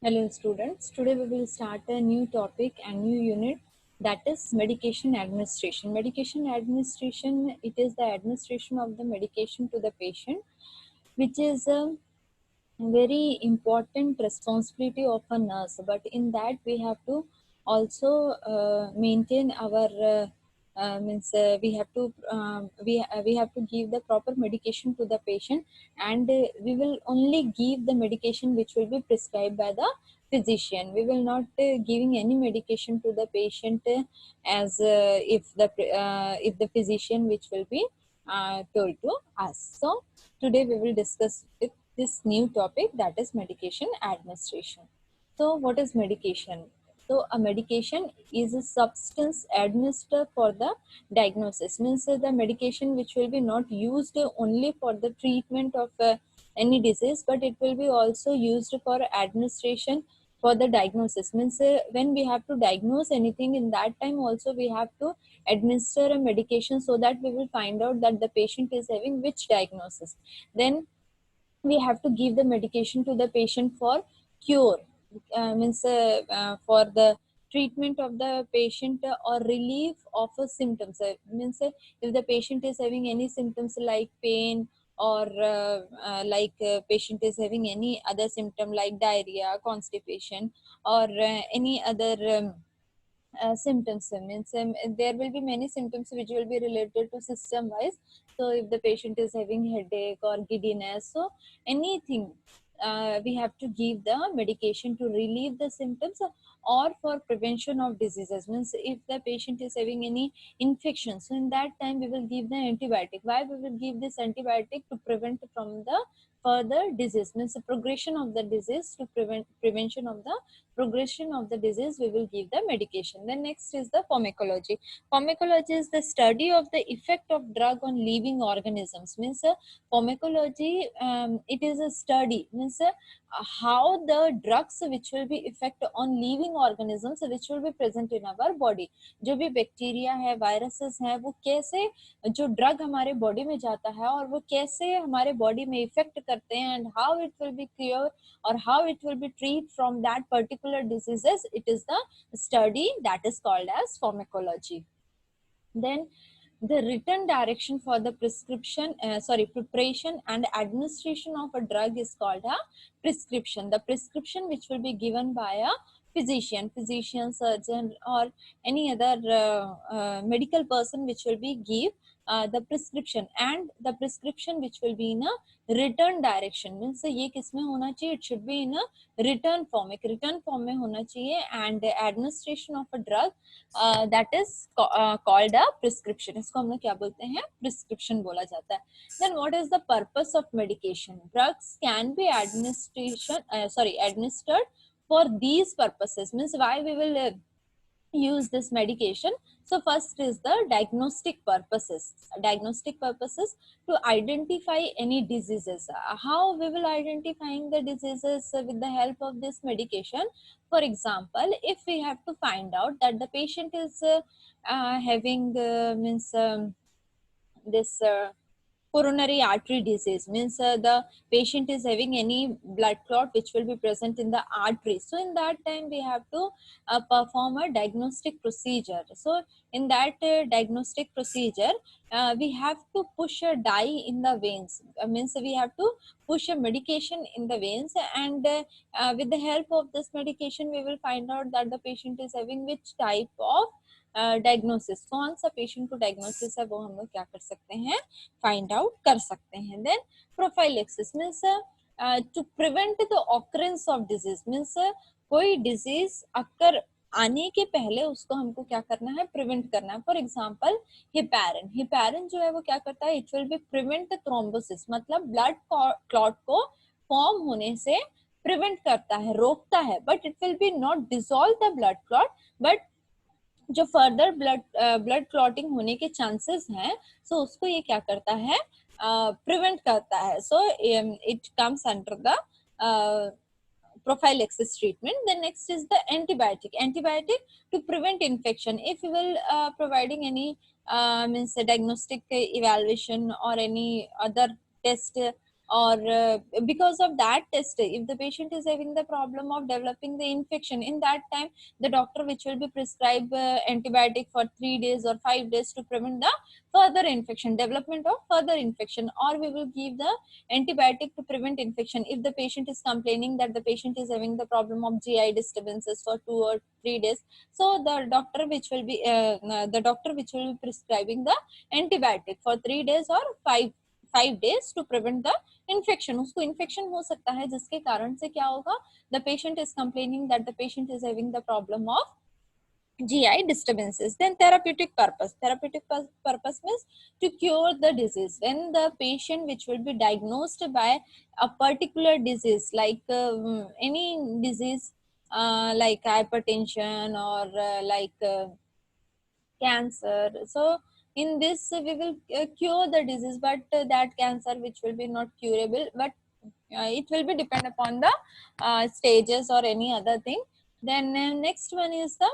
Hello students, today we will start a new topic and new unit, that is medication administration. Medication administration, it is the administration of the medication to the patient, which is a very important responsibility of a nurse, but in that we have to also maintain our means we have to give the proper medication to the patient, and we will only give the medication which will be prescribed by the physician. We will not giving any medication to the patient as if the physician which will be told to us. So today we will discuss with this new topic, that is medication administration. So what is medication? So a medication is a substance administered for the diagnosis, means the medication which will be not used only for the treatment of any disease, but it will be also used for administration for the diagnosis, means when we have to diagnose anything, in that time also we have to administer a medication so that we will find out that the patient is having which diagnosis. Then we have to give the medication to the patient for cure, means for the treatment of the patient or relief of symptoms, means if the patient is having any symptoms like pain, or patient is having any other symptom like diarrhea, constipation, or any other symptoms, means there will be many symptoms which will be related to system wise. So if the patient is having headache or giddiness, so anything, we have to give the medication to relieve the symptoms or for prevention of diseases, means if the patient is having any infection, so in that time we will give the antibiotic. Why we will give this antibiotic? To prevent from the further disease, means the progression of the disease. To prevent prevention of the progression of the disease, we will give the medication. Then next is the pharmacology. Pharmacology is the study of the effect of drug on living organisms, means pharmacology, it is a study, means how the drugs which will be effect on living organisms which will be present in our body, जो भी bacteria है, viruses हैं, वो कैसे जो drug हमारे body में जाता है और वो कैसे हमारे बॉडी में इफेक्ट करते हैं, and how it will be cure or how it will be treated from that particular diseases, it is the study that is called as pharmacology. Then the written direction for the preparation and administration of a drug is called a prescription. The prescription which will be given by a physician, surgeon, or any other medical person which will be give the prescription, and the prescription which will be in a written direction, means ये किसमें होना चाहिए? It should be in a written form, एक written form में होना चाहिए. And administration of a drug, that is called a prescription. इसको हम लोग क्या बोलते हैं? Prescription बोला जाता है. Then what is the purpose of medication? Drugs can be administered for these purposes, means why we will use this medication. So first is the diagnostic purposes. Diagnostic purposes to identify any diseases. How we will identifying the diseases with the help of this medication? For example, if we have to find out that the patient is having means this coronary artery disease, means the patient is having any blood clot which will be present in the artery, so in that time we have to perform a diagnostic procedure. So in that diagnostic procedure, we have to push a dye in the veins, means we have to push a medication in the veins, and with the help of this medication we will find out that the patient is having which type of diagnosis, कौन सा patient को diagnosis है वो हम लोग क्या कर सकते हैं? फाइंड आउट कर सकते हैं. Then prophylaxis means to prevent the occurrence of disease, means कोई डिजीज अक्कर आने के पहले उसको हमको क्या करना है? प्रिवेंट करना है. For example heparin. हिपैरिन जो है वो क्या करता है? It will B prevent thrombosis, मतलब ब्लड क्लॉट को फॉर्म होने से प्रिवेंट करता है, रोकता है, but it will be not dissolve the blood clot, but जो फर्दर ब्लड क्लॉटिंग होने के चांसेस हैं, सो उसको ये क्या करता है? प्रिवेंट करता है. So it comes under the prophylaxis treatment. Then next is the antibiotic to prevent infection. If you will providing any means a diagnostic evaluation or any other test or because of that test, if the patient is having the problem of developing the infection, in that time the doctor which will be prescribe antibiotic for 3 days or 5 days to prevent the further infection, development of further infection, or we will give the antibiotic to prevent infection if the patient is complaining that the patient is having the problem of GI disturbances for 2 or 3 days. So the doctor which will be prescribing the antibiotic for 3 days or 5 days to prevent the infection, उसको infection हो सकता है जिसके कारण से क्या होगा, the patient is complaining that the patient is having the problem of GI disturbances. Then therapeutic purpose. Therapeutic purpose means to cure the disease. When the patient which will be diagnosed by a particular disease, like any disease like hypertension or cancer. So in this we will cure the disease, but that cancer which will be not curable, but it will be depend upon the stages or any other thing. Then next one is the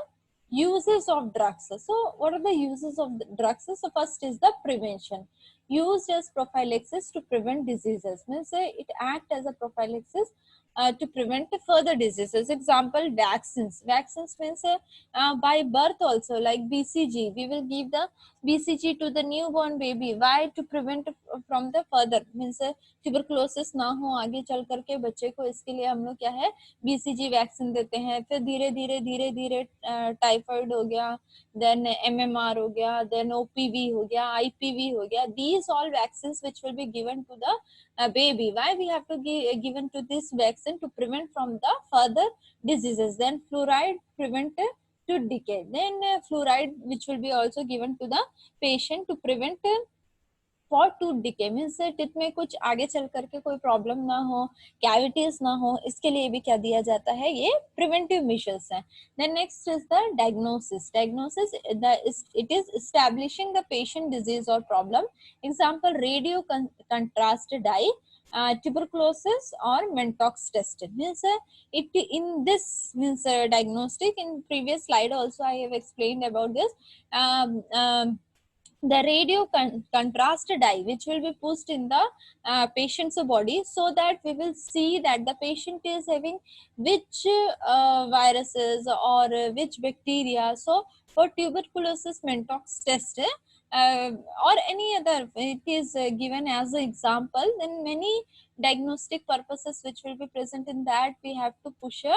uses of drugs. So what are the uses of the drugs? So first is the prevention, used as prophylaxis to prevent diseases, means it act as a prophylaxis to prevent further diseases. Example, vaccines means by birth also, like BCG, we will give the BCG to the newborn baby. Why? To prevent from the further, means tuberculosis ना हो आगे चल करके बच्चे को, इसके लिए हम लोग क्या है BCG वैक्सीन देते हैं. फिर धीरे धीरे धीरे धीरे टाइफाइड हो गया, देन MMR हो गया, देन OPV हो गया, IPV हो गया. These all vaccines which will be given to the baby. Why we have to give given to this vaccine? To prevent from the further diseases. Then fluoride prevent to decay. Then fluoride which will be also given to the patient to prevent for tooth decay, means teeth में कुछ आगे चल करके कोई problem ना हो, cavities ना हो, इसके लिए भी क्या दिया जाता है, ये प्रिवेंटिव मेजर्स है. Then next is the diagnosis. Diagnosis it is establishing the patient disease और problem. Example, radio contrast dye, tuberculosis or Mentox test. Means it in this means diagnostic. In previous slide also I have explained about this. The radio contrast dye which will be pushed in the patient's body, so that we will see that the patient is having which viruses or which bacteria. So for tuberculosis Mentox test or any other, it is given as an example. Then many diagnostic purposes which will be present in that, we have to push a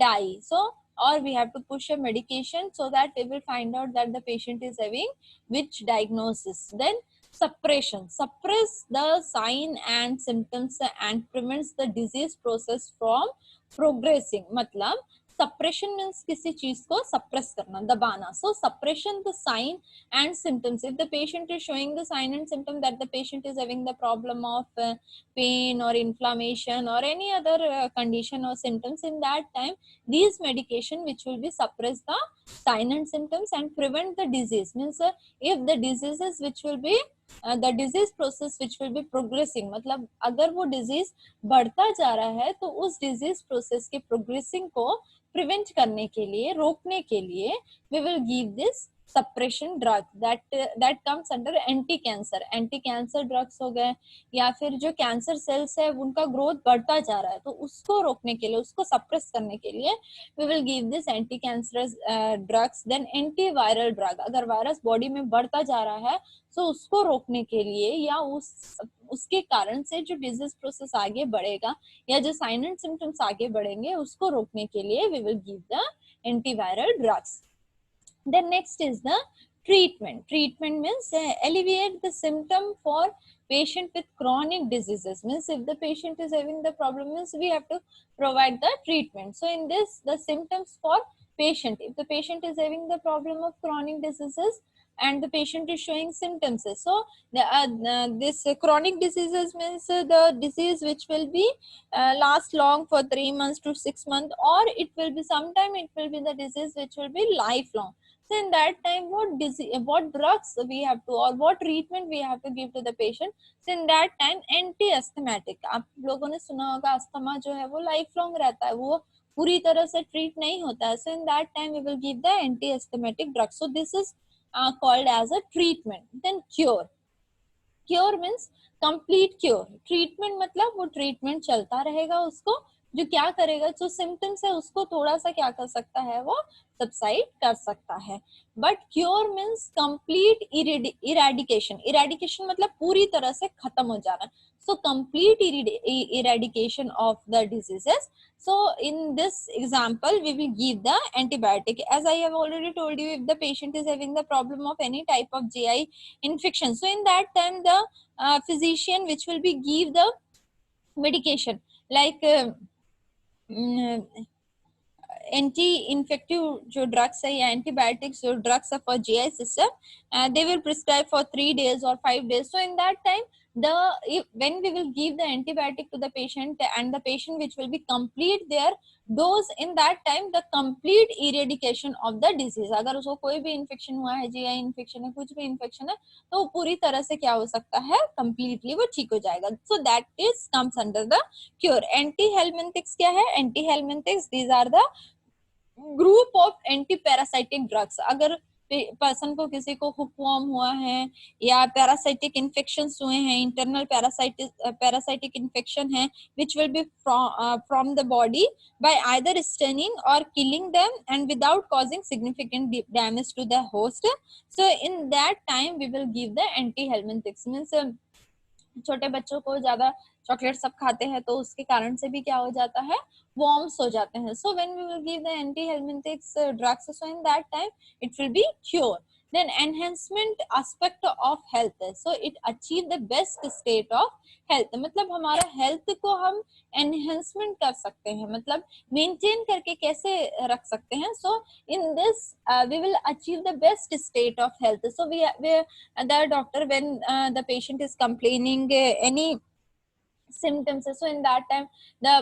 dye, so or we have to push a medication, so that we will find out that the patient is having which diagnosis. Then suppression, suppress the sign and symptoms and prevents the disease process from progressing. मतलब suppression means किसी चीज को suppress करना, दबाना. So suppression the sign and symptoms. If the patient is showing the sign and symptom that the patient is having the problem of pain or inflammation or any other condition or symptoms, in that time these medication which will be suppress the sign and symptoms and prevent the disease. Means if the diseases which will be the disease process which will be progressing, मतलब अगर वो disease बढ़ता जा रहा है तो उस disease process के progressing को prevent करने के लिए, रोकने के लिए we will give this suppression drug that comes under anti cancer drugs हो गए, या फिर जो कैंसर सेल्स है उनका ग्रोथ बढ़ता जा रहा है तो उसको रोकने के लिए, उसको सप्रेस करने के लिए we will give this anticancerous drugs. Then antiviral drug, अगर वायरस बॉडी में बढ़ता जा रहा है तो उसको रोकने के लिए या उसके कारण से जो डिजीज प्रोसेस आगे बढ़ेगा या जो साइन एंड सिम्टम्स आगे बढ़ेंगे उसको रोकने के लिए we will give the antiviral drugs. Then next is the treatment. Treatment means alleviate the symptom for patient with chronic diseases. Means if the patient is having the problem, means we have to provide the treatment. So in this, the symptoms for patient, if the patient is having the problem of chronic diseases and the patient is showing symptoms, so this chronic diseases means the disease which will be last long for 3 months to 6 months, or it will be sometime it will be the disease which will be lifelong. So in that time what drugs we have to or what treatment we have to give to the patient. So in that time anti asthmatic, आप लोगों ने सुना होगा asthma जो है वो life long रहता है, वो पूरी तरह से ट्रीट नहीं होता है. So in that time we will give the anti-asthmatic drug. So this is called as a treatment. Then cure. Cure means complete cure, treatment मतलब वो ट्रीटमेंट चलता रहेगा, उसको जो क्या करेगा, जो सिम्टम्स है उसको थोड़ा सा क्या कर सकता है, वो सबसाइड कर सकता है। But cure means complete eradication, eradication मतलब पूरी तरह से खत्म हो जाना, so complete eradication of the diseases. So in this example we will give the antibiotic. As I have already told you, if the patient is having the problem of any type of GI infection, so in that time the physician which will be give the medication like anti infective जो drugs है या antibiotics जो drugs है for GI system, they will prescribe for 3 days or 5 days. So in that time when we will give the antibiotic to the patient and the patient which will be complete their dose, in that time the complete eradication of the disease. अगर उसको कोई भी infection हुआ है, GI infection है, कुछ भी infection है, तो पूरी तरह से क्या हो सकता है, कंप्लीटली वो ठीक हो जाएगा. So that is comes under the cure. Anti helminthics क्या है, anti helminthics these are the group of anti parasitic drugs. अगर पर्सन को किसी को हुकवॉर्म हुआ है या पैरासाइटिक इन्फेक्शंस हुए हैं, इंटरनल पैरासाइटिक इन्फेक्शन है which will be from the body by either stunning or killing them and without causing significant damage to the host, so in that time we will give the anti-helminthics. means छोटे बच्चों को ज्यादा chocolate सब खाते हैं तो उसके कारण से भी क्या हो जाता है, वॉर्म्स हो जाते हैं. So when we will give the anti helminthics drugs, so in that time it will be cure. then enhancement aspect of health, so it achieve the best state of health. मतलब हमारा health को हम enhancement कर सकते हैं, मतलब maintain करके कैसे रख सकते हैं. सो in this we will achieve the best state of health. So we the doctor, when the patient is complaining any symptoms, so in that time the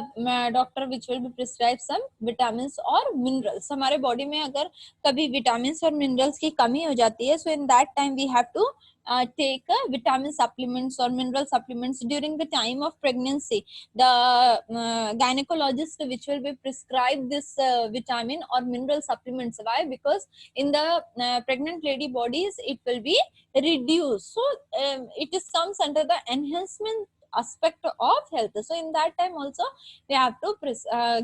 doctor which will be prescribe some vitamins or minerals. हमारे body में अगर कभी vitamins और minerals की कमी हो जाती है, so in that time we have to take vitamin supplements or mineral supplements during the time of pregnancy. The gynecologist which will be prescribe this vitamin or mineral supplements. Why? Because in the pregnant lady bodies it will be reduced. So it is comes under the enhancement aspect of health. So in that time also we have to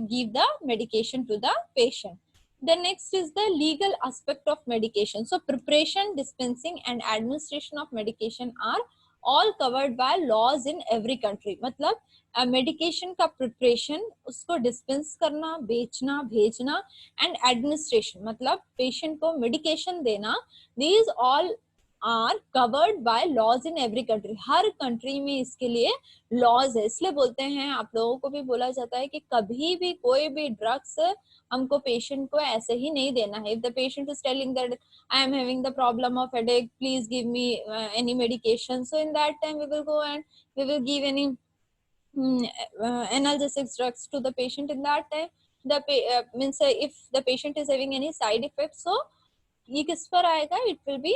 give the medication to the patient. The next is the legal aspect of medication. So preparation, dispensing and administration of medication are all covered by laws in every country. मतलब medication का preparation, उसको dispense करना, बेचना, भेजना and administration मतलब patient को medication देना, these all are covered by laws in every country. हर कंट्री में इसके लिए लॉज है. इसलिए बोलते हैं, आप लोगों को भी बोला जाता है कि कभी भी कोई भी ड्रग्स हमको पेशेंट को ऐसे ही नहीं देना है. If the patient is telling that I am having the problem of headache, please give me any medication, so in that time we will go and we will give any analgesic drugs to the patient. In that time the means if the patient is having any side effects, so ये किस पर आएगा, it will be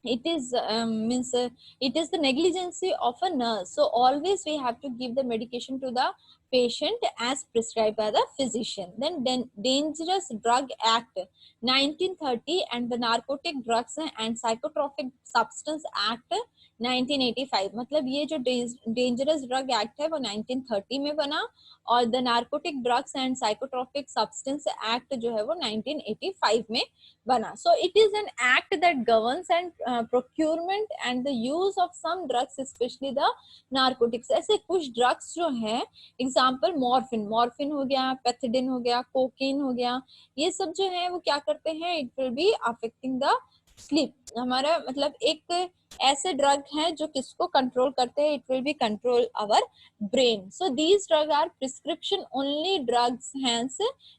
it is means it is the negligence of a nurse. So always we have to give the medication to the patient as prescribed by the physician. Then Dangerous Drug Act 1930 and the Narcotic Drugs and Psychotropic Substance Act 1985. मतलब ये जो dangerous drug act है वो 1930 में बना और the narcotic drugs and psychotropic substance act जो है वो 1985 में बना. So it is an act that governs and procurement and the use of some drugs, especially the narcotics. ऐसे कुछ ड्रग्स जो हैं, एग्जाम्पल मॉर्फिन हो गया, पैथिडिन हो गया, कोकीन हो गया, ये सब जो है वो क्या करते हैं, it will B affecting the sleep. हमारा मतलब एक ऐसे ड्रग हैं जो किसको कंट्रोल करते हैं, it will be control our brain. So these drug are prescription only drugs, hence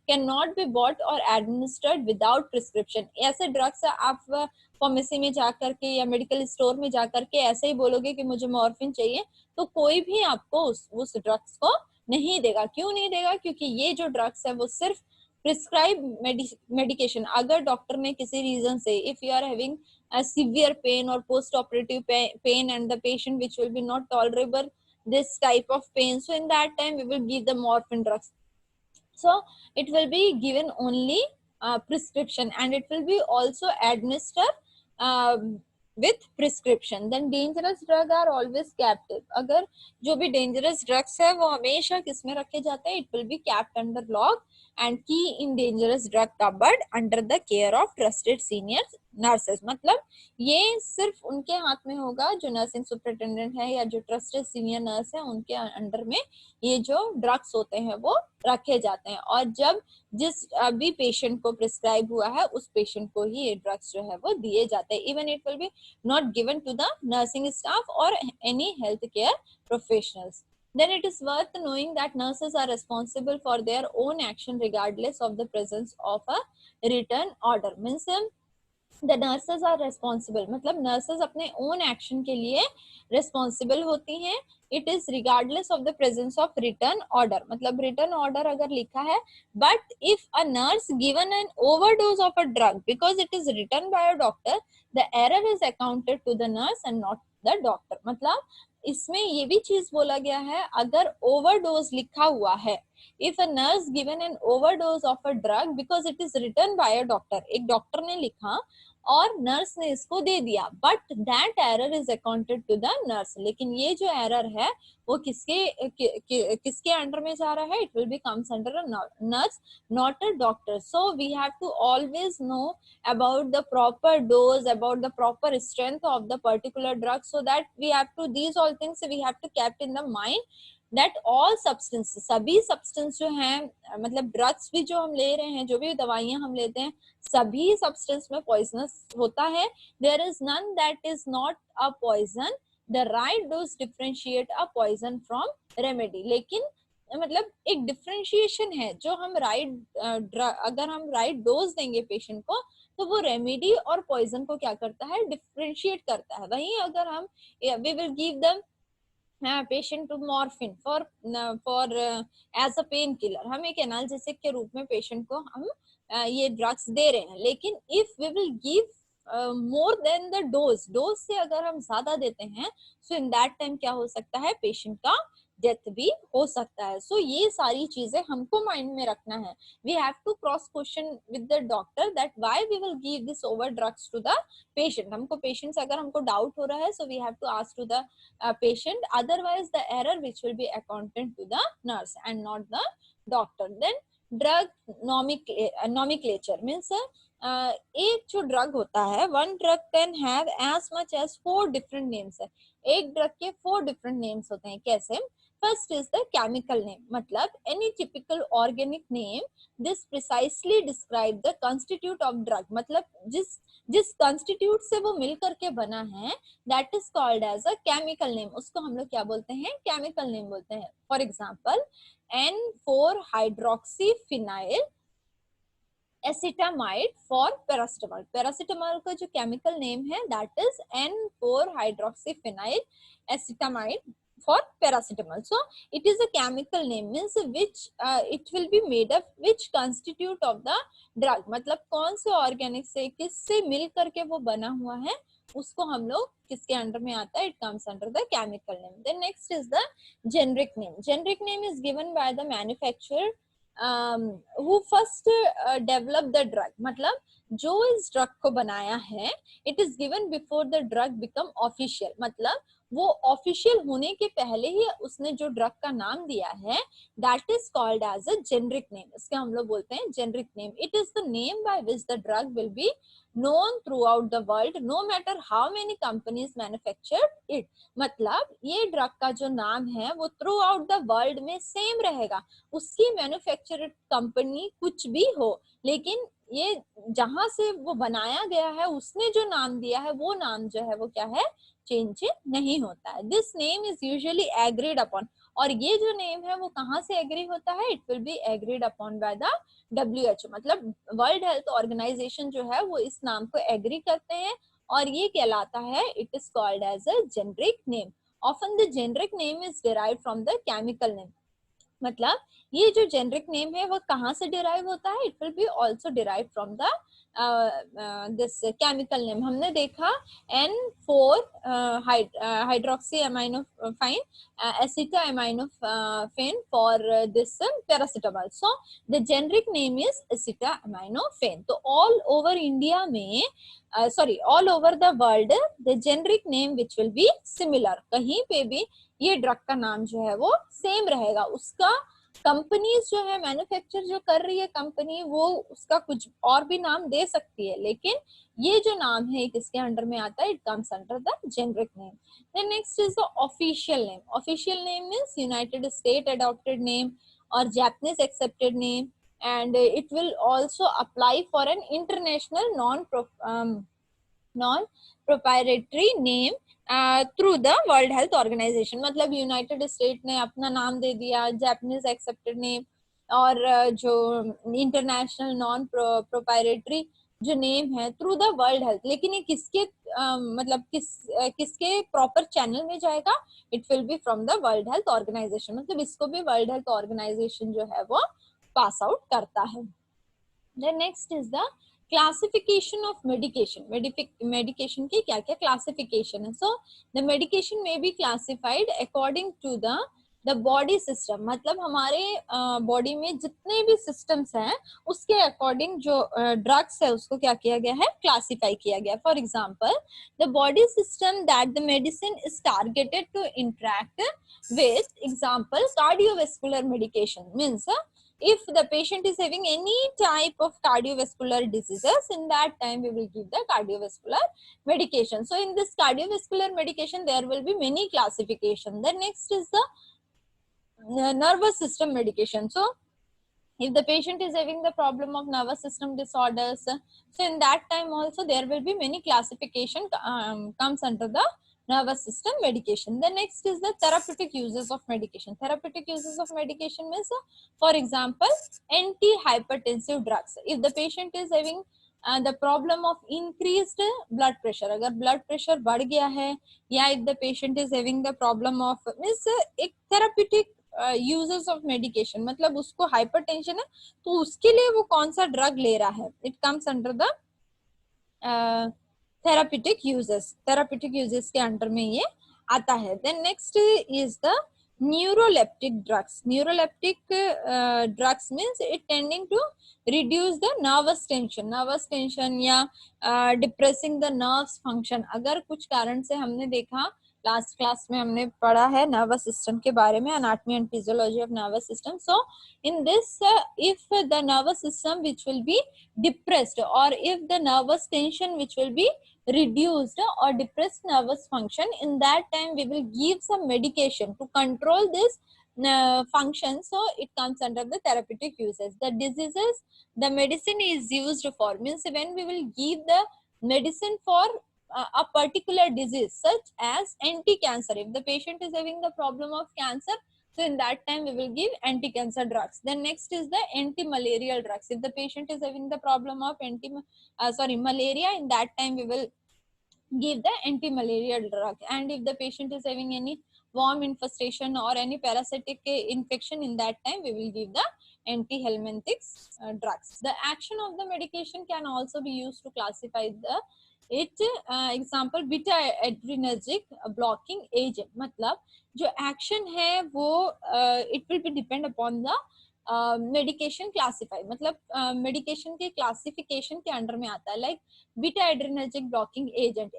can not be bought or administered without prescription. ऐसे ड्रग्स आप फार्मेसी में जाकर के या मेडिकल स्टोर में जाकर के ऐसे ही बोलोगे कि मुझे मॉर्फिन चाहिए, तो कोई भी आपको उस ड्रग्स को नहीं देगा. क्यों नहीं देगा? क्योंकि ये जो ड्रग्स है वो सिर्फ प्रिस्क्राइब मेडिकेशन. अगर डॉक्टर ने किसी रीजन से, if you are having a severe pain or post operative pain and the patient which will be not tolerable this type of pain, so in that time we will give the morphine drugs. So it will be given only prescription and it will be also administered with prescription. Then dangerous drug are always captive. अगर जो भी dangerous drugs है वो हमेशा किस में रखे जाते हैं? It will be kept under lock and key in dangerous drug cupboard under the care of trusted senior nurses. मतलब ये सिर्फ उनके हाथ में होगा जो नर्सिंग सुपरिटेंडेंट है या जो ट्रस्टेड सीनियर नर्स है, उनके अंडर में ये जो ड्रग्स होते हैं वो रखे जाते हैं, और जब जिस अभी पेशेंट को प्रिस्क्राइब हुआ है उस पेशेंट को ही ये ड्रग्स जो है वो दिए जाते हैं. Even it will be not given to the nursing staff और any health care professionals. Then it is worth knowing that nurses are responsible for their own action regardless of the presence of a written order. Means the nurses are responsible, मतलब nurses अपने own action के लिए responsible होती हैं. It is regardless of the presence of written order, मतलब written order अगर लिखा है, but if a nurse given an overdose of a drug because it is written by a doctor, the error is accounted to the nurse and not the doctor. मतलब इसमें ये भी चीज बोला गया है, अगर ओवरडोज लिखा हुआ है, if a nurse given an overdose of a drug because it is written by a doctor, एक डॉक्टर ने लिखा और नर्स ने इसको दे दिया, but that error is accounted to the nurse. लेकिन ये जो एरर है वो किसके अंडर में जा रहा है? It will be comes under a nurse, not a doctor. So we have to always know about the proper dose, about the proper strength of the particular drug, so that we have to, these all things we have to kept in the mind that all substances, सभी substance जो हैं, मतलब drugs भी जो हम ले रहे हैं, जो भी दवाइयां हम लेते हैं, सभी substance में poisonous होता है. there is none that is not a poison. the right dose differentiate a poison from remedy. लेकिन मतलब एक डिफरेंशिएशन है, जो हम अगर हम राइट डोज देंगे पेशेंट को तो वो रेमेडी और पॉइजन को क्या करता है? डिफरेंशिएट करता है. वहीं अगर हम we will give them patient to morphine for as a painkiller, हम एक एनाल्जेसिक के रूप में पेशेंट को हम ये ड्रग्स दे रहे हैं. लेकिन if we will give more than the dose से अगर हम ज्यादा देते हैं, सो इन दैट टाइम क्या हो सकता है? पेशेंट का डेथ भी हो सकता है. सो ये सारी चीजें हमको माइंड में रखना है. We have to cross question with the doctor that why we will give this over drugs to the patient. हमको पेशेंट से अगर हमको डाउट हो रहा है, so we have to ask to the patient, otherwise the error which will be accounted to the nurse and not the doctor. Then drug nomenclature means एक जो drug होता है, one drug can have as much as 4 different names है. एक drug के 4 different names होते हैं. कैसे? First is the chemical name, मतलब any typical organic name, this precisely describe the constitute of drug, मतलब जिस कंस्टिट्यूट से वो मिल करके बना है, that is called as a chemical name. उसको हम लोग क्या बोलते हैं? केमिकल नेम बोलते हैं. For example N4 hydroxyphenyl acetamide for paracetamol. Paracetamol का जो केमिकल नेम है that is N4 hydroxyphenyl acetamide for paracetamol. So it is a chemical name, means which it will be made up, which constitute of the drug, मतलब कौन से organic से किससे मिल करके वो बना हुआ है, उसको हम लोग किसके अंडर में आता है? It comes under the chemical name. Then next is the generic name. Generic name is given by the manufacturer who first develop the drug, मतलब जो इस ड्रग को बनाया है, it is given before the drug become official, मतलब वो official होने के पहले ही उसने जो ड्रग का नाम दिया है, that is called as a generic name. इसके हम लोग बोलते हैं generic name. It is the name by which the drug will be known throughout the world no matter how many companies manufactured it. मतलब ये ड्रग का जो नाम है वो थ्रू आउट द वर्ल्ड में सेम रहेगा, उसकी मैन्युफैक्चरर कंपनी कुछ भी हो, लेकिन ये जहां से वो बनाया गया है उसने जो नाम दिया है वो नाम जो है वो क्या है? चेंज नहीं होता है. This name is usually agreed upon, और ये जो नेम है वो कहाँ से एग्री होता है? It will B agreed upon by the WHO, मतलब वर्ल्ड हेल्थ ऑर्गेनाइजेशन जो है वो इस नाम को एग्री करते हैं और ये कहलाता है, it is called as a generic name. Often the generic name is derived from the chemical name. मतलब ये जो जेनरिक नेम है वो कहाँ से डिराइव होता है, it will be also derive from the this chemical name. हमने देखा N4 hydroxy aminophen aceta aminophen for this paracetamol, so the generic name is aceta aminophen. तो ऑल ओवर इंडिया में sorry all over the world the generic name which will be similar, कहीं पे भी ये drug का नाम जो है वो सेम रहेगा। उसका कंपनीज जो है मैन्युफैक्चर जो कर रही है कंपनी, वो उसका कुछ और भी नाम दे सकती है, लेकिन ये जो नाम है किसके अंडर में आता है, it comes under the generic name. Then next is the official name. Official name means United State adopted name और Japanese accepted name, and it will also apply for an international non proprietary name through the world health organisation. मतलब united state ने अपना नाम दे दिया, Japanese accepted name, और जो international non proprietary जो name है थ्रू द वर्ल्ड हेल्थ, लेकिन ये किसके मतलब किसके प्रॉपर चैनल में जाएगा, it will be from the world health organisation. मतलब इसको भी वर्ल्ड हेल्थ ऑर्गेनाइजेशन जो है वो पास आउट करता है। Then next is the classification of medication. Medication की क्या क्या classification है? So the medication may be classified according to the body system. मतलब हमारे बॉडी में जितने भी systems हैं उसके according जो drugs है उसको क्या किया गया है, classify किया गया। For example, the body system that the medicine is targeted to interact with, example cardiovascular medication means if the patient is having any type of cardiovascular diseases, in that time we will give the cardiovascular medication. So in this cardiovascular medication there will be many classification. Then next is the nervous system medication. So if the patient is having the problem of nervous system disorders, so in that time also there will be many classification comes under the nervous system medication. The next is the therapeutic uses of medication. Therapeutic uses of medication means for example anti-hypertensive drugs. If the patient is having the problem of increased blood pressure, अगर blood pressure बढ़ गया है, या if the patient is having the problem of means एक therapeutic uses of medication, मतलब उसको hypertension है तो उसके लिए वो कौन सा ड्रग ले रहा है, it comes under the therapeutic uses के अंडर में ये आता है। Then next is the neuroleptic drugs. Neuroleptic drugs means it tending to reduce the nervous tension या डिप्रेसिंग द नर्व्स फंक्शन। अगर कुछ कारण से हमने देखा लास्ट क्लास में हमने पढ़ा है नर्वस सिस्टम के बारे में, anatomy and physiology of nervous system. So in this if the nervous system which will be depressed or if the nervous tension which will be reduced or depressed nervous function, in that time we will give some medication to control this function. So it comes under the therapeutic uses. The diseases the medicine is used for means when we will give the medicine for a particular disease such as anti-cancer. If the patient is having the problem of cancer, so in that time we will give anti-cancer drugs. Then next is the anti-malarial drugs. If the patient is having the problem of malaria, in that time we will give the anti-malarial drug. And if the patient is having any worm infestation or any parasitic infection, in that time we will give the anti-helminthic drugs. The action of the medication can also be used to classify the example beta adrenergic blocking agent, मतलब जो action है वो it will B depend upon the medication classify, मतलब medication के classification के under में आता है। Like beta adrenergic blocking agent,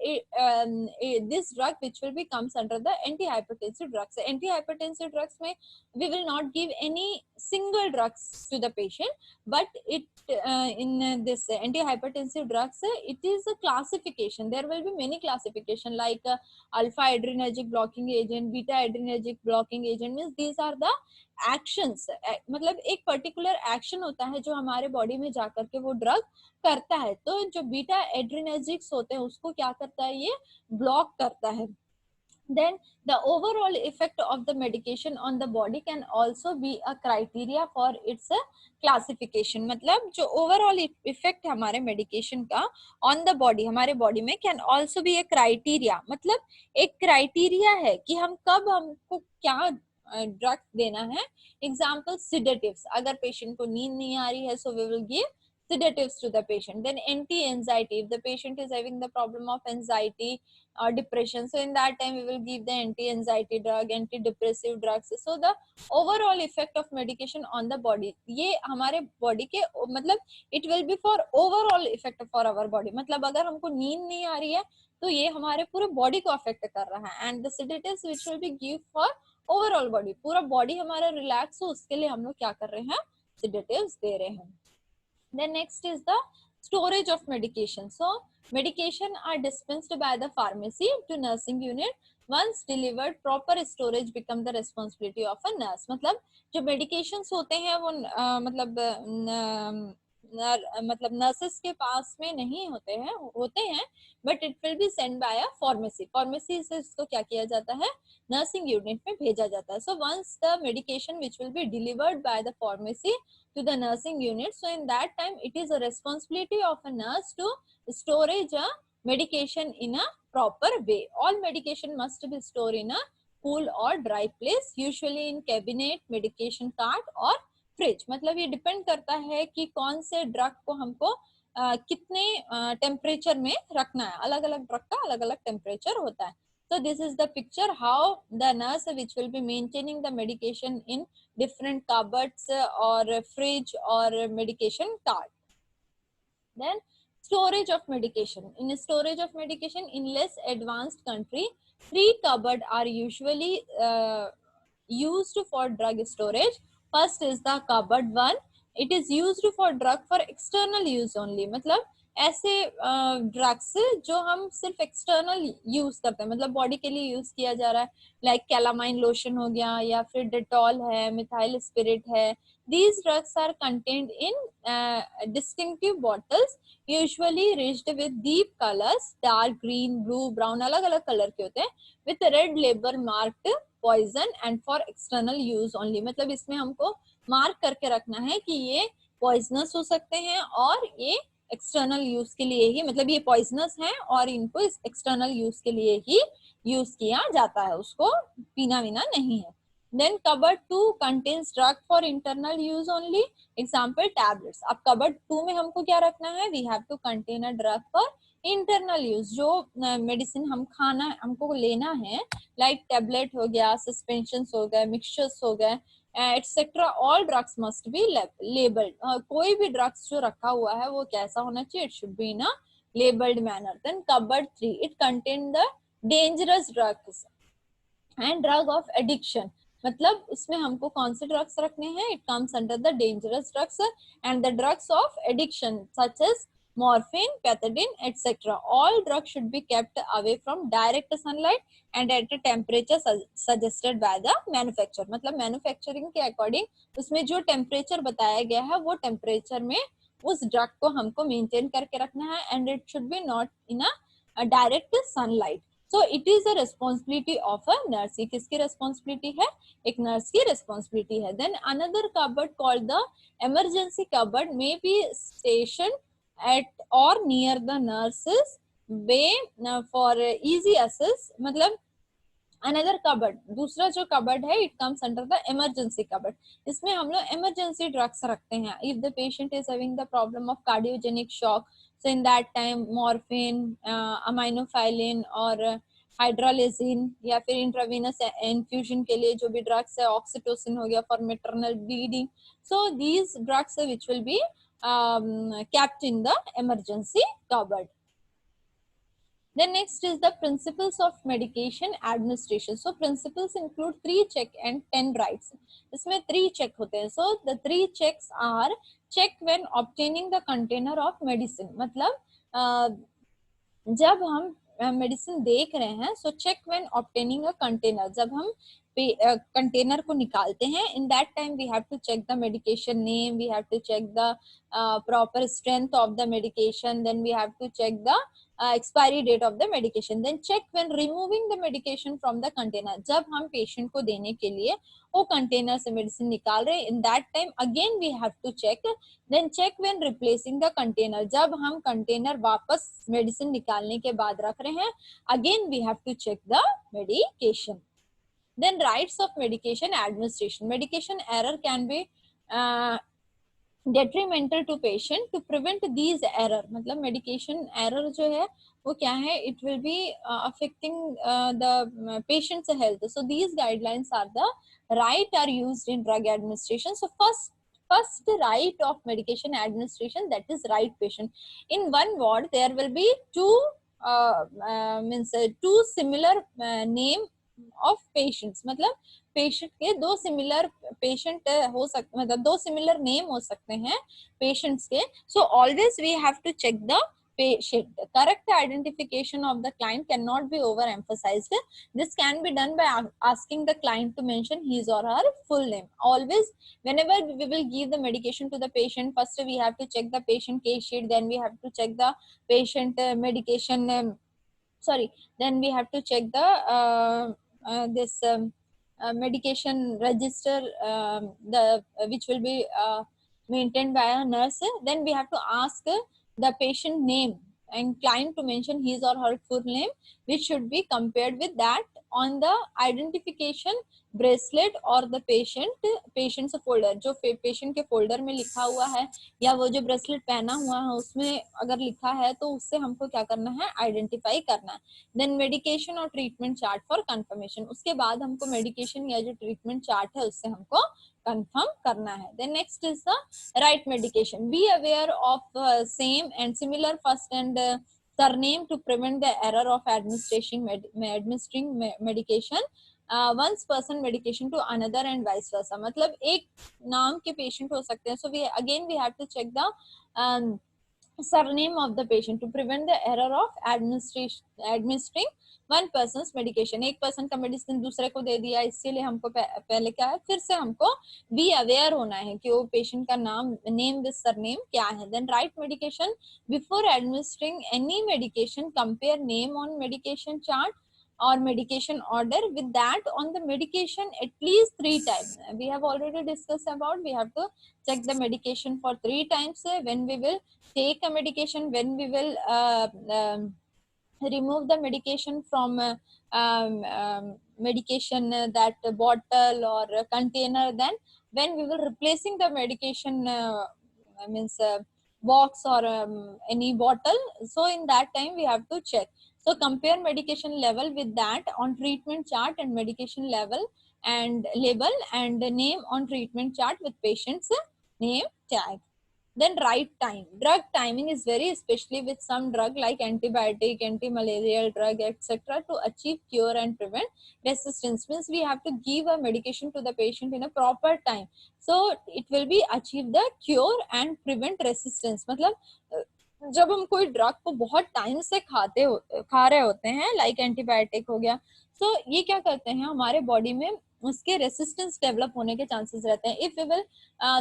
this drug which will be comes under the anti hypertensive drugs. Anti hypertensive drugs में we will not give any single drugs to the patient, but it in this antihypertensive drugs it is a classification. There will be many classification like alpha adrenergic blocking agent, beta adrenergic blocking agent, means these are the actions. मतलब एक particular action होता है जो हमारे body में जाकर के वो ड्रग करता है। तो जो बीटा एड्रेनर्जिक्स होते हैं उसको क्या करता है, ये ब्लॉक करता है। Then the overall effect of the medication on the body can also be a criteria for its classification. मतलब जो overall effect हमारे medication का on the body, हमारे body में can also be a criteria, मतलब एक criteria है कि हम कब हमको क्या ड्रग देना है. एग्जाम्पल सिडेटिव्स, अगर पेशेंट को नींद नहीं आ रही है so we will give sedatives to the patient. Then anti-anxiety, if the patient is having the problem of anxiety or depression, so in that time we will give the anti-anxiety drug, antidepressive drugs. So the overall effect of medication on the body, ये हमारे body के मतलब it will be for overall effect for our body. मतलब अगर हमको नींद नहीं आ रही है तो ये हमारे पूरे बॉडी को अफेक्ट कर रहा है. And the sedatives which will be give for overall body, पूरा बॉडी हमारा रिलैक्स हो उसके लिए हम लोग क्या कर रहे हैं, sedatives दे रहे हैं. Then next is the storage of medication. So medication are dispensed by the pharmacy to nursing unit. Once delivered, proper storage become the responsibility of a nurse. मतलब जो medications होते हैं वो मतलब नर्सेस के पास में नहीं होते हैं but it will be send by a pharmacy से इसको क्या किया जाता है, नर्सिंग यूनिट में भेजा जाता है. So once the medication which will be delivered by the pharmacy to the nursing unit, so in that time it is a responsibility of a nurse to storage a medication in a proper way. All medication must be stored in a cool or dry place, usually in cabinet, medication cart or fridge. मतलब ये depend करता है कि कौन से drug को हमको कितने टेम्परेचर में रखना है. अलग अलग ड्रग का अलग अलग टेम्परेचर होता है. So this is the picture how the nurse which will be maintaining the medication in different cupboards or fridge or medication cart. Then storage of medication. In storage of medication in less advanced country, 3 cupboard are usually used for drug storage. First is the cupboard 1. It is used for drug for external use only. मतलब ऐसे drugs जो हम सिर्फ external use करते हैं, मतलब body के लिए यूज किया जा रहा है, लाइक कैलामाइन लोशन हो गया या फिर डेटॉल है, मिथाइल स्पिरिट है. These drugs are contained in distinctive bottles, usually rigged with deep colors, dark green, blue, brown, अलग अलग कलर के होते हैं, with red label marked poison and for external use only. मतलब इसमें हमको मार्क करके रखना है कि ये पॉइजनस हो सकते हैं और ये एक्सटर्नल यूज के लिए ही, मतलब ये पॉइजनस है और इनको इस एक्सटर्नल यूज के लिए ही यूज किया जाता है, उसको पीना वीना नहीं है. Then cupboard 2 contains drug for internal use only. Example tablets. अब cupboard 2 में हमको क्या रखना है, we have to contain a drug for internal use. जो मेडिसिन हमको लेना है, like tablet हो गया, suspensions हो गए, mixtures हो गए, etc. All drugs must be labeled. कोई भी ड्रग्स जो रखा हुआ है वो कैसा होना चाहिए, it should be in a labeled manner. Then cupboard 3, it contains the dangerous drugs and drug of addiction. मतलब इसमें हमको कौन से ड्रग्स रखने हैं, it comes under the dangerous drugs and the drugs of addiction such as morphine, pethidine, etc. All drugs should be kept away from direct sunlight and at a temperature suggested by the manufacturer. मतलब manufacturing के according उसमें जो temperature बताया गया है वो temperature में उस ड्रग को हमको मेंटेन करके रखना है and it should B not in a direct sunlight. So it is a responsibility of a nurse. ये किसकी responsibility है, एक nurse की responsibility है. Then another cupboard called the emergency cupboard may be stationed at or near the nurse's bay for easy access. मतलब another cupboard, दूसरा जो cupboard है, it comes under the emergency cupboard. इसमें हम लोग emergency drugs रखते हैं. If the patient is having the problem of cardiogenic shock, so in that time morphine, aminophylline और हाइड्रोलिसिन या फिर इंट्रावेनस इन्फ्यूजन के लिए जो भी ड्रग्स है, ऑक्सीटोसिन हो गया for maternal bleeding. So these drugs which will B kept in the emergency cupboard. Then next is the principles of medication administration. So principles include 3 check and 10 rights. इसमें 3 check होते हैं. So the 3 checks are check when obtaining the container of medicine. मतलब जब हम medicine देख रहे हैं, so check when obtaining a container, जब हम कंटेनर को निकालते हैं, in that time we have to check the medication name, we have to check the proper strength of the medication, then we have to check the expiry date of the medication. Then check when removing the medication from the container. जब हम patient को देने के लिए वो container से medicine निकाल रहे हैं, in that time again we have to check. Then check when replacing the container. जब हम कंटेनर वापस मेडिसिन निकालने के बाद रख रहे हैं, again we have to check the medication. Then rights of medication administration. Medication error can be detrimental to patient. To prevent these error, मतलब medication error जो है वो क्या है, it will be affecting the patient's health. So these guidelines are the right are used in drug administration. So first right of medication administration, that is right patient. In one ward there will be two similar name of patients. मतलब patient के दो similar patient हो सकते, मतलब दो similar name हो सकते हैं पेशेंट्स के. So always we have to check the patient. Correct identification of the client cannot be overemphasized. This can be done by asking the client to mention his or her full name. Always, whenever we will give the medication to the patient, first we have to check the patient case sheet, then we have to check the patient medication. Then we have to check the this medication register, the which will be maintained by a nurse. Then we have to ask the patient name and client to mention his or her full name, which should be compared with that on the identification bracelet और the patients folder. जो patient के folder में लिखा हुआ है या वो जो ब्रेसलेट पहना हुआ है उसमें अगर लिखा है तो उससे हमको क्या करना है, आइडेंटिफाई करना है. देन मेडिकेशन और ट्रीटमेंट चार्ट फॉर कंफर्मेशन. उसके बाद हमको मेडिकेशन या जो ट्रीटमेंट चार्ट है उससे हमको कंफर्म करना है. Then next is the right medication. Be aware of same and similar first and surname to prevent the error of administering medication once person medication to another and vice versa. मतलब एक नाम के patient हो सकते हैं. So we have to check the surname of the patient to prevent the error of administering one person's medication. एक person का medicine दूसरे को दे दिया, इसीलिए हमको पहले क्या है, फिर से हमको be aware होना है कि वो पेशेंट का नाम, name with surname क्या है. Then write medication. Before administering any medication, compare name on medication chart or medication order with that on the medication at least 3 times. We have already discussed about, we have to check the medication for 3 times when we will take a medication, when we will remove the medication from medication that bottle or container. Then when we will replacing the medication box or any bottle, so in that time we have to check. So compare medication level with that on treatment chart and medication level and label and name on treatment chart with patient's name tag. Then right time. Drug timing is very, especially with some drug like antibiotic, anti-malarial drug, etc. to achieve cure and prevent resistance. Means we have to give a medication to the patient in a proper time. So it will be achieve the cure and prevent resistance. मतलब जब हम कोई drug को बहुत time से खा रहे होते हैं, लाइक एंटीबायोटिक हो गया, तो ये क्या करते हैं, हमारे बॉडी में उसके रेसिस्टेंस डेवलप होने के चांसेस रहते हैं. If we will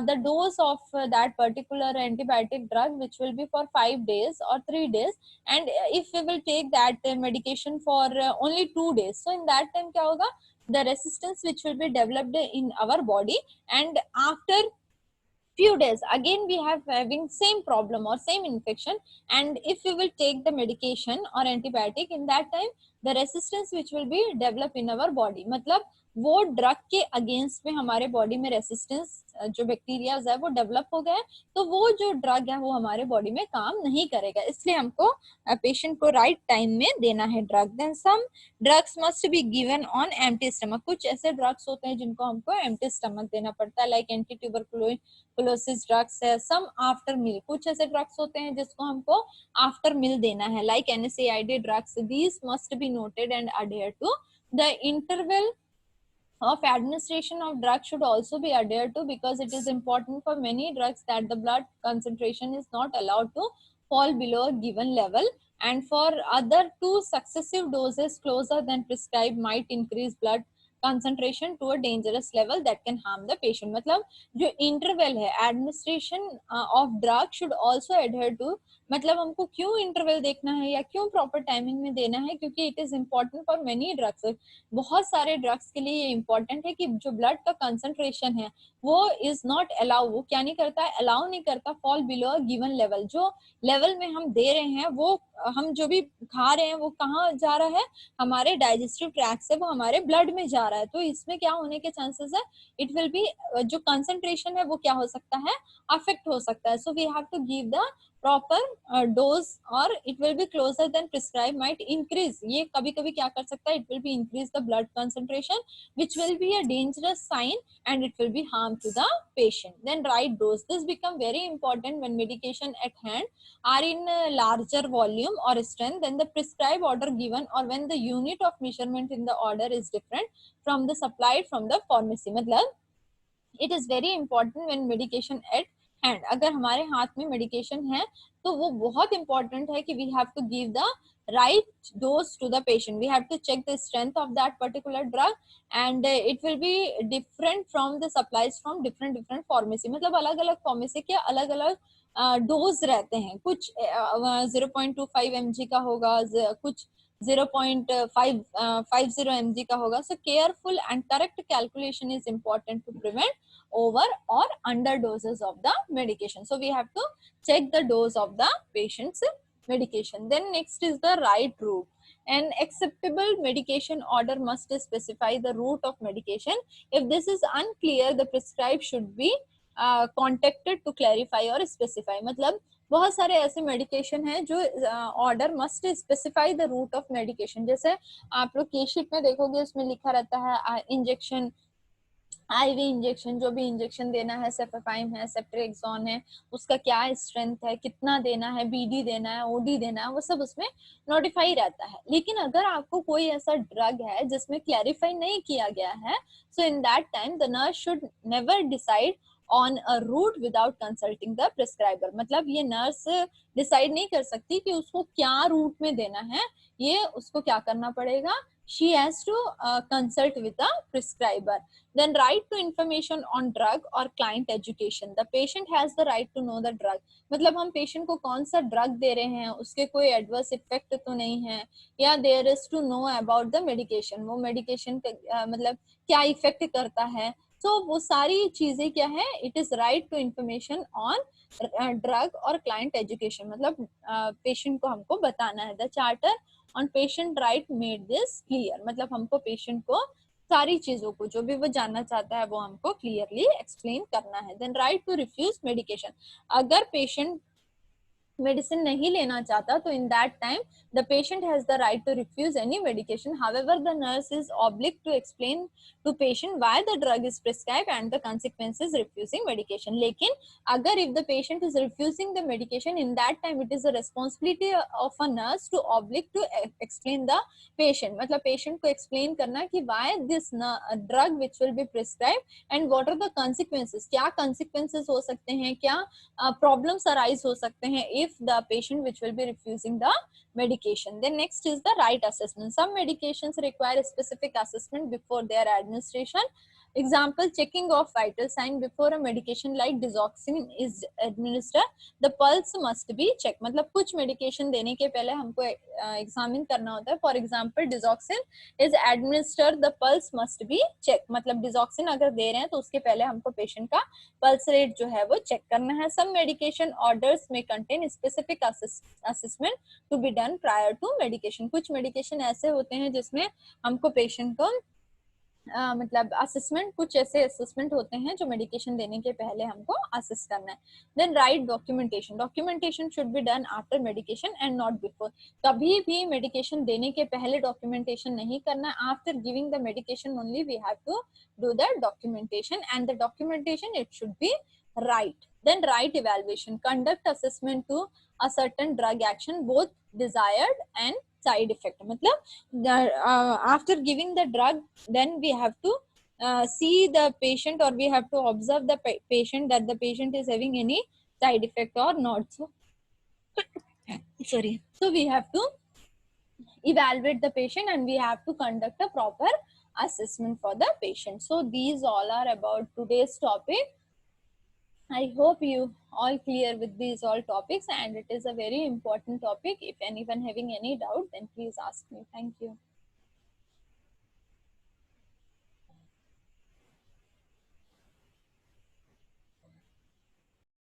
the dose of that particular antibiotic drug which will be for 5 days or 3 days, and if we will take that medication for only 2 days, so in that time kya hoga, the resistance which will be developed in our body, and after few days again we have having same problem or same infection, and if we will take the medication or antibiotic, in that time the resistance which will be developed in our body, मतलब वो drug के against में हमारे body में resistance जो bacterias है वो develop हो गए, तो वो जो ड्रग है वो हमारे बॉडी में काम नहीं करेगा. इसलिए हमको पेशेंट को राइट टाइम में देना है drug. Then some drugs must be given on empty stomach. कुछ ऐसे ड्रग्स होते हैं जिनको हमको एम्प्टी स्टमक देना पड़ता है, लाइक एंटी ट्यूबरकुलोसिस ड्रग्स है. Some after meal. कुछ ऐसे ड्रग्स होते हैं जिसको हमको आफ्टर मील देना है, like NSAID drugs. These must be noted and adhere to. The interval of administration of drug should also be adhered to, because it is important for many drugs that the blood concentration is not allowed to fall below a given level, and for other 2 successive doses closer than prescribed might increase blood concentration to a dangerous level that can harm the patient. मतलब जो interval है administration of drug should also adhere to. मतलब हमको क्यों interval देखना है या क्यों प्रॉपर टाइमिंग में देना है, क्योंकि it is important for many drugs. बहुत सारे ड्रग्स के लिए ये इम्पोर्टेंट है कि जो ब्लड का कंसंट्रेशन है वो इज नॉट अलाउ, वो क्या नहीं करता है, अलाउ नहीं करता fall below a given level. जो लेवल में हम दे रहे हैं वो हम जो भी खा रहे हैं वो कहाँ जा रहा है, हमारे डाइजेस्टिव ट्रैक से वो हमारे ब्लड में जा रहा है। तो इसमें क्या होने के चांसेस है, इट विल बी जो कंसंट्रेशन है वो क्या हो सकता है, अफेक्ट हो सकता है। So we have to give the proper dose और it will be closer then prescribe might increase, ये कभी कभी क्या कर सकता है, it will be increase the blood concentration which will be a dangerous sign and it will be harm to the patient. Then right dose, this become very important when medication at hand are in a larger volume or strength than the prescribed order given, or when the unit of measurement in the order is different from the supplied from the pharmacy. मतलब it is very important when medication eight hand, अगर हमारे हाथ में medication है तो वो बहुत important है कि we have to give the right dose to the patient. We have to check the strength of that particular drug and it will be different from the supplies from different pharmacy. मतलब अलग अलग pharmacy के अलग अलग dose रहते हैं, कुछ 0.25 mg का होगा, कुछ 0.50 mg का होगा. So careful and correct calculation is important to prevent over or under doses of the medication. So we have to check the dose of the patient's medication. Then next is the right route. An acceptable medication order must specify the route of medication. If this is unclear, the prescribed should be contacted to clarify or specify. मतलब बहुत सारे ऐसे medication हैं जो order must specify the route of medication. जैसे आप लोग की शीट में देखोगे उसमें लिखा रहता है इंजेक्शन, आईवी इंजेक्शन, जो भी इंजेक्शन देना है, सेफेपाइम है, सेफ्ट्रेक्सोन है, उसका क्या स्ट्रेंथ है, कितना देना है, बीडी देना है, ओडी देना है, वो सब उसमें नोटिफाई रहता है. लेकिन अगर आपको कोई ऐसा ड्रग है जिसमें क्लैरिफाई नहीं किया गया है, so in that time the nurse should never decide on a route without consulting the prescriber. मतलब ये नर्स डिसाइड नहीं कर सकती कि उसको क्या रूट में देना है, ये उसको क्या करना पड़ेगा, she has to consult with the prescriber. Then right to information on drug or client education. The patient has the right to know the drug. मतलब हम पेशेंट को कौन सा ड्रग दे रहे हैं, उसके कोई एडवर्स इफेक्ट तो नहीं है, या there is to know about the medication, वो मेडिकेशन मतलब क्या इफेक्ट करता है. तो वो सारी चीजें क्या है, it is right to information on drug और क्लाइंट एजुकेशन. मतलब पेशेंट को हमको बताना है. The charter on patient right made this clear. मतलब हमको पेशेंट को सारी चीजों को जो भी वो जानना चाहता है वो हमको क्लियरली एक्सप्लेन करना है. Then right to refuse medication. अगर पेशेंट मेडिसिन नहीं लेना चाहता तो in that time the patient has the right to refuse any medication. However the nurse is oblige to explain to patient why the drug is prescribed and the consequences refusing medication. लेकिन अगर if the patient is refusing the medication, in that time it is the responsibility of a nurse to oblige to explain the patient. मतलब patient को explain करना कि why this drug which will be prescribed and what are the consequences, क्या consequences हो सकते हैं, क्या problems arise हो सकते हैं if the patient which will be refusing the medication. Then next is the right assessment. Some medications require a specific assessment before their administration. Example, checking of vital sign before a medication like digoxin is administered, the pulse must be checked. मतलब कुछ medication देने के पहले हमको examine करना होता है. For example, digoxin is administered, the pulse must be checked. मतलब digoxin अगर दे रहे हैं तो उसके पहले हमको patient का pulse rate जो है वो check करना है. Some medication orders may contain specific assessment to be done prior to medication. कुछ medication ऐसे होते हैं जिसमें हमको patient को मतलब असेसमेंट, कुछ ऐसे असेसमेंट होते हैं जो मेडिकेशन देने के पहले हमको असेस करना है. Then right documentation. Documentation should be done after medication and not before. कभी भी मेडिकेशन देने के पहले डॉक्यूमेंटेशन नहीं करना. After giving the medication only we have to do the documentation and the documentation it should be right. Then right evaluation. Conduct assessment to a certain drug action, both desired and side effect. मतलब after giving the drug, then we have to see the patient, or we have to observe the patient that the patient is having any side effect or not. So sorry. So we have to evaluate the patient and we have to conduct a proper assessment for the patient. So these all are about today's topic. I hope you all clear with these all topics, and it is a very important topic. If anyone having any doubt, then please ask me. Thank you.